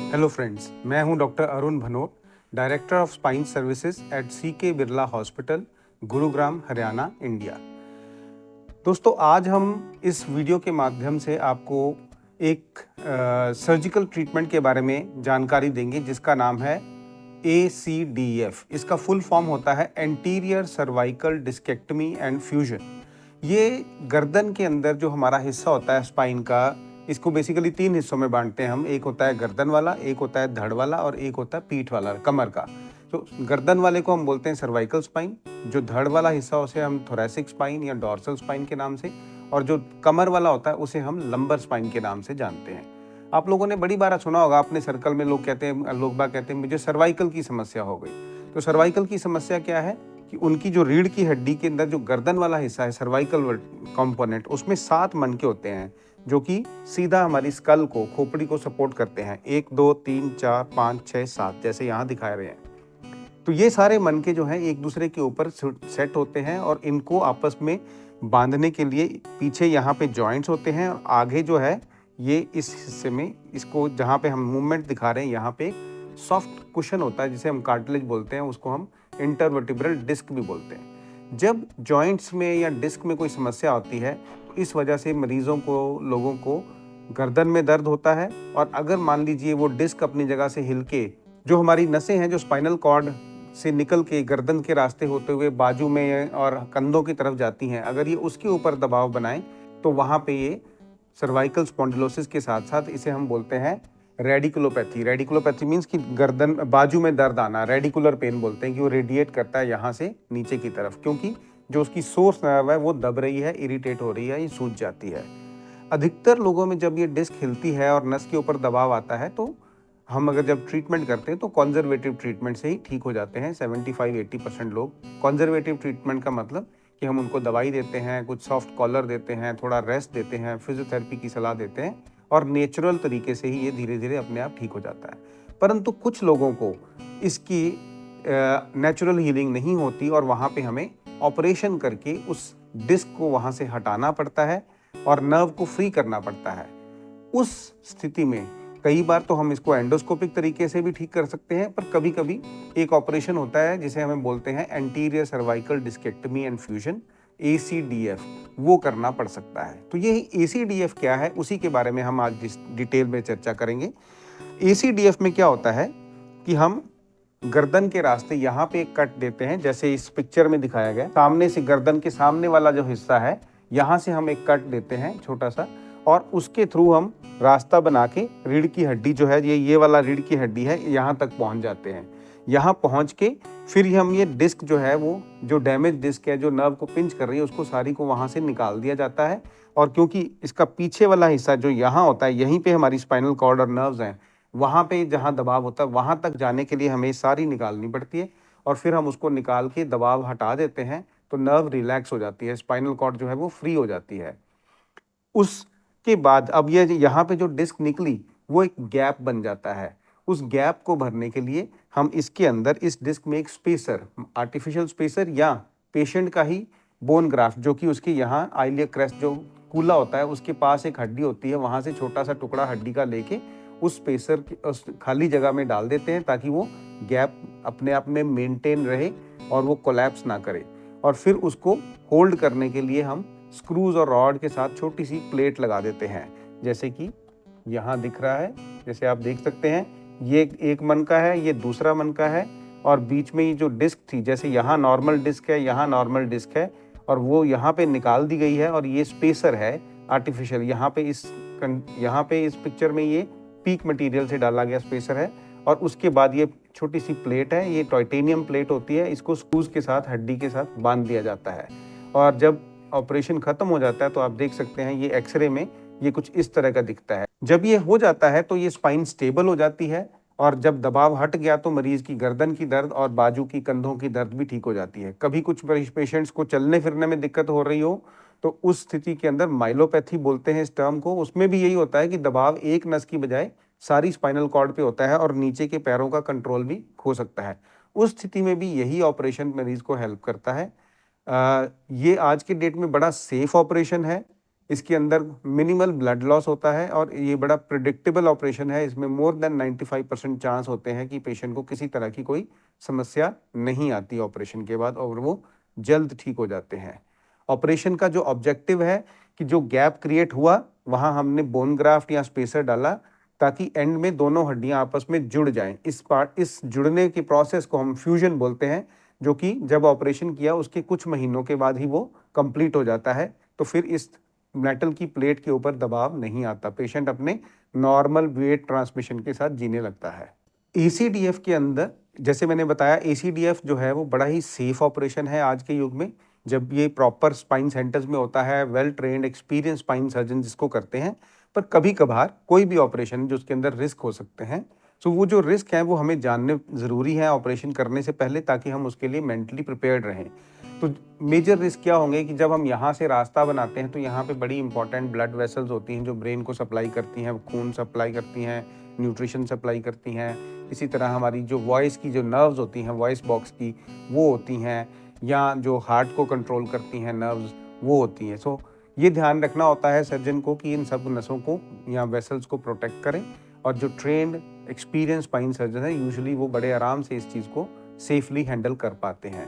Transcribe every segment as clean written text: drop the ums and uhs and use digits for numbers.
Hello friends, मैं हूं doctor Arun Bhanot, director of spine services at CK Birla hospital, Gurugram, Haryana, India. दोस्तों, आज हम इस वीडियो के माध्यम से आपको एक सर्जिकल ट्रीटमेंट के बारे में जानकारी देंगे जिसका नाम है ACDF। इसका फुल फॉर्म होता है anterior cervical discectomy and fusion. ये गर्दन के अंदर जो हमारा हिस्सा होता है स्पाइन का, इसको बेसिकली 3 हिस्सों में बांटते हैं हम। एक होता है गर्दन वाला, एक होता है धड़ वाला और एक होता है पीठ वाला, कमर का। तो गर्दन वाले को हम बोलते हैं सर्वाइकल स्पाइन, जो धड़ वाला हिस्सा उसे हम थोरैसिक स्पाइन या डॉर्सल स्पाइन के नाम से, और जो कमर वाला होता है उसे हम लंबर स्पाइन के नाम से जानते हैं। आप लोगों ने बड़ी बार सुना होगा अपने सर्कल में, लोग बाग कहते हैं मुझे सर्वाइकल की समस्या हो गई। तो सर्वाइकल की समस्या क्या है कि उनकी जो रीढ़ की हड्डी के अंदर जो गर्दन वाला हिस्सा है, सर्वाइकल कंपोनेंट, उसमें 7 मनके होते हैं जो कि सीधा हमारी स्कल को, खोपड़ी को सपोर्ट करते हैं। 1 2 3 4 5 6 7 जैसे यहाँ दिखा रहे हैं। तो ये सारे मनके जो हैं एक दूसरे के ऊपर सेट होते हैं और इनको आपस में बांधने के लिए पीछे यहाँ पे जॉइंट्स होते हैं और आगे जो है ये इस हिस्से में, इसको जहाँ पे हम मूवमेंट दिखा रहे हैं यहाँ पे सॉफ्ट कुशन होता है जिसे हम कार्टिलेज बोलते हैं, उसको हम इंटरवर्टिब्रल डिस्क भी बोलते हैं। जब जॉइंट्स में या डिस्क में कोई समस्या होती है तो इस वजह से मरीजों को, लोगों को गर्दन में दर्द होता है। और अगर मान लीजिए वो डिस्क अपनी जगह से हिल के, जो हमारी नसें हैं जो स्पाइनल कॉर्ड से निकल के गर्दन के रास्ते होते हुए बाजू में और कंधों की तरफ जाती हैं, अगर ये उसके ऊपर दबाव बनाएं तो वहाँ पे ये सर्वाइकल स्पॉन्डिलोसिस के साथ साथ इसे हम बोलते हैं रेडिकुलोपैथी। रेडिकुलोपैथी मीन्स कि गर्दन, बाजू में दर्द आना, रेडिकुलर पेन बोलते हैं कि वो रेडिएट करता है यहाँ से नीचे की तरफ, क्योंकि जो उसकी सोर्स नर्व है वो दब रही है, इरिटेट हो रही है, ये सूज जाती है। अधिकतर लोगों में जब ये डिस्क हिलती है और नस के ऊपर दबाव आता है तो हम अगर जब ट्रीटमेंट करते हैं तो कॉन्जर्वेटिव ट्रीटमेंट से ही ठीक हो जाते हैं 75-80% लोग। कॉन्जर्वेटिव ट्रीटमेंट का मतलब कि हम उनको दवाई देते हैं, कुछ सॉफ्ट कॉलर देते हैं, थोड़ा रेस्ट देते हैं, फिजियोथेरेपी की सलाह देते हैं और नेचुरल तरीके से ही ये धीरे धीरे अपने आप ठीक हो जाता है। परंतु कुछ लोगों को इसकी नेचुरल हीलिंग नहीं होती और वहाँ पे हमें ऑपरेशन करके उस डिस्क को वहाँ से हटाना पड़ता है और नर्व को फ्री करना पड़ता है। उस स्थिति में कई बार तो हम इसको एंडोस्कोपिक तरीके से भी ठीक कर सकते हैं, पर कभी कभी एक ऑपरेशन होता है जिसे हमें बोलते हैं anterior cervical discectomy and fusion, ACDF, वो करना पड़ सकता है। तो ये ACDF क्या है, उसी के बारे में हम आज डिटेल में चर्चा करेंगे। ACDF में क्या होता है कि हम गर्दन के रास्ते यहाँ पे एक कट देते हैं, जैसे इस पिक्चर में दिखाया गया। सामने से गर्दन के सामने वाला जो हिस्सा है, यहाँ से हम एक कट देते हैं छोटा सा, और उसके थ्रू हम रास्ता बना के रीढ़ की हड्डी जो है, ये वाला रीढ़ की हड्डी है, यहाँ तक पहुँच जाते हैं। यहाँ पहुँच के फिर हम ये डिस्क जो है, वो जो डैमेज डिस्क है, जो नर्व को पिंच कर रही है, उसको सारी को वहाँ से निकाल दिया जाता है। और क्योंकि इसका पीछे वाला हिस्सा जो यहाँ होता है, यहीं पे हमारी स्पाइनल कॉर्ड और नर्व्स हैं, वहाँ पे जहाँ दबाव होता है वहाँ तक जाने के लिए हमें सारी निकालनी पड़ती है और फिर हम उसको निकाल के दबाव हटा देते हैं तो नर्व रिलैक्स हो जाती है, स्पाइनल कॉर्ड जो है वो फ्री हो जाती है। उसके बाद अब ये यहाँ पे जो डिस्क निकली वो एक गैप बन जाता है। उस गैप को भरने के लिए हम इसके अंदर इस डिस्क में एक स्पेसर, आर्टिफिशियल स्पेसर या पेशेंट का ही बोन ग्राफ्ट, जो कि उसके यहाँ आइलियर क्रेस्ट जो कूला होता है उसके पास एक हड्डी होती है, वहाँ से छोटा सा टुकड़ा हड्डी का लेके उस स्पेसर उस खाली जगह में डाल देते हैं ताकि वो गैप अपने आप में मेंटेन रहे और वो कोलैप्स ना करे। और फिर उसको होल्ड करने के लिए हम स्क्रूज और रॉड के साथ छोटी सी प्लेट लगा देते हैं, जैसे कि यहाँ दिख रहा है। जैसे आप देख सकते हैं, ये एक मन का है, ये दूसरा मन का है, और बीच में ये जो डिस्क थी, जैसे यहाँ नॉर्मल डिस्क है, यहाँ नॉर्मल डिस्क है, और वो यहाँ पे निकाल दी गई है। और ये स्पेसर है आर्टिफिशियल, यहाँ पे इस पिक्चर में ये पीक मटेरियल से डाला गया स्पेसर है। और उसके बाद ये छोटी सी प्लेट है, ये टाइटेनियम प्लेट होती है, इसको स्क्रूज के साथ, हड्डी के साथ बांध दिया जाता है। और जब ऑपरेशन खत्म हो जाता है तो आप देख सकते हैं ये एक्सरे में ये कुछ इस तरह का दिखता है। जब ये हो जाता है तो ये स्पाइन स्टेबल हो जाती है और जब दबाव हट गया तो मरीज की गर्दन की दर्द और बाजू की, कंधों की दर्द भी ठीक हो जाती है। कभी कुछ पेशेंट्स को चलने फिरने में दिक्कत हो रही हो तो उस स्थिति के अंदर माइलोपैथी बोलते हैं इस टर्म को, उसमें भी यही होता है कि दबाव एक नस की बजाय सारी स्पाइनल कॉर्ड पे होता है और नीचे के पैरों का कंट्रोल भी खो सकता है। उस स्थिति में भी यही ऑपरेशन मरीज को हेल्प करता है। ये आज के डेट में बड़ा सेफ ऑपरेशन है। इसके अंदर मिनिमल ब्लड लॉस होता है और ये बड़ा प्रिडिक्टेबल ऑपरेशन है। इसमें मोर देन 95% चांस होते हैं कि पेशेंट को किसी तरह की कोई समस्या नहीं आती ऑपरेशन के बाद और वो जल्द ठीक हो जाते हैं। ऑपरेशन का जो ऑब्जेक्टिव है कि जो गैप क्रिएट हुआ वहाँ हमने बोन ग्राफ्ट या स्पेसर डाला ताकि एंड में दोनों हड्डियां आपस में जुड़ जाएं। इस जुड़ने की प्रोसेस को हम फ्यूजन बोलते हैं, जो कि जब ऑपरेशन किया उसके कुछ महीनों के बाद ही वो कंप्लीट हो जाता है। तो फिर इस मेटल की प्लेट के ऊपर दबाव नहीं आता, पेशेंट अपने नॉर्मल वेट ट्रांसमिशन के साथ जीने लगता है। ACDF के अंदर जैसे मैंने बताया, ACDF जो है वो बड़ा ही सेफ ऑपरेशन है आज के युग में, जब ये प्रॉपर स्पाइन सेंटर्स में होता है, well trained experience spine surgeon जिसको करते हैं। पर कभी कभार कोई भी ऑपरेशन जो उसके अंदर रिस्क हो सकते हैं, तो वो जो रिस्क हैं वो हमें जानने ज़रूरी है ऑपरेशन करने से पहले, ताकि हम उसके लिए मेंटली प्रिपेयर्ड रहें। तो मेजर रिस्क क्या होंगे कि जब हम यहाँ से रास्ता बनाते हैं तो यहाँ पे बड़ी इंपॉर्टेंट ब्लड वेसल्स होती हैं जो ब्रेन को सप्लाई करती हैं, खून सप्लाई करती हैं, न्यूट्रिशन सप्लाई करती हैं। इसी तरह हमारी जो वॉइस की जो नर्व्स होती हैं, वॉइस बॉक्स की, वो होती हैं, या जो हार्ट को कंट्रोल करती हैं नर्व्स, वो होती हैं। सो ये ध्यान रखना होता है सर्जन को कि इन सब नसों को या वेसल्स को प्रोटेक्ट करें। और जो ट्रेंड एक्सपीरियंस स्पाइन सर्जन है यूजुअली वो बड़े आराम से इस चीज़ को सेफली हैंडल कर पाते हैं।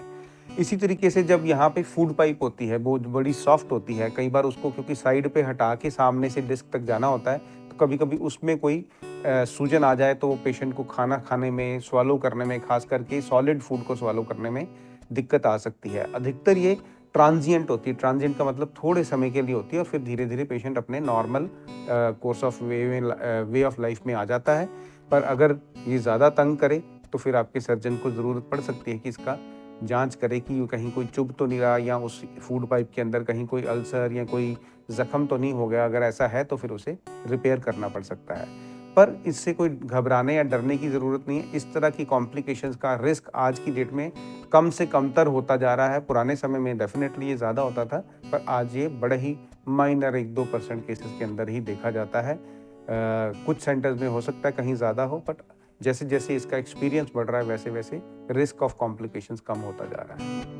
इसी तरीके से जब यहाँ पे फूड पाइप होती है वो बड़ी सॉफ्ट होती है, कई बार उसको क्योंकि साइड पे हटा के सामने से डिस्क तक जाना होता है, तो कभी कभी उसमें कोई सूजन आ जाए तो पेशेंट को खाना खाने में, स्वालो करने में, खास करके सॉलिड फूड को स्वालो करने में दिक्कत आ सकती है। अधिकतर ये ट्रांजिएंट होती है, ट्रांजिएंट का मतलब थोड़े समय के लिए होती है और फिर धीरे धीरे पेशेंट अपने normal course of way of life में आ जाता है। पर अगर ये ज़्यादा तंग करे तो फिर आपके सर्जन को ज़रूरत पड़ सकती है कि इसका जांच करे कि कहीं कोई चुभ तो नहीं रहा, या उस फूड पाइप के अंदर कहीं कोई अल्सर या कोई ज़ख्म तो नहीं हो गया। अगर ऐसा है तो फिर उसे रिपेयर करना पड़ सकता है। पर इससे कोई घबराने या डरने की ज़रूरत नहीं है। इस तरह की कॉम्प्लिकेशंस का रिस्क आज की डेट में कम से कमतर होता जा रहा है। पुराने समय में डेफिनेटली ये ज़्यादा होता था, पर आज ये बड़े ही माइनर 1-2% केसेस के अंदर ही देखा जाता है। कुछ सेंटर्स में हो सकता है कहीं ज़्यादा हो, बट जैसे जैसे इसका एक्सपीरियंस बढ़ रहा है वैसे वैसे रिस्क ऑफ कॉम्प्लिकेशंस कम होता जा रहा है।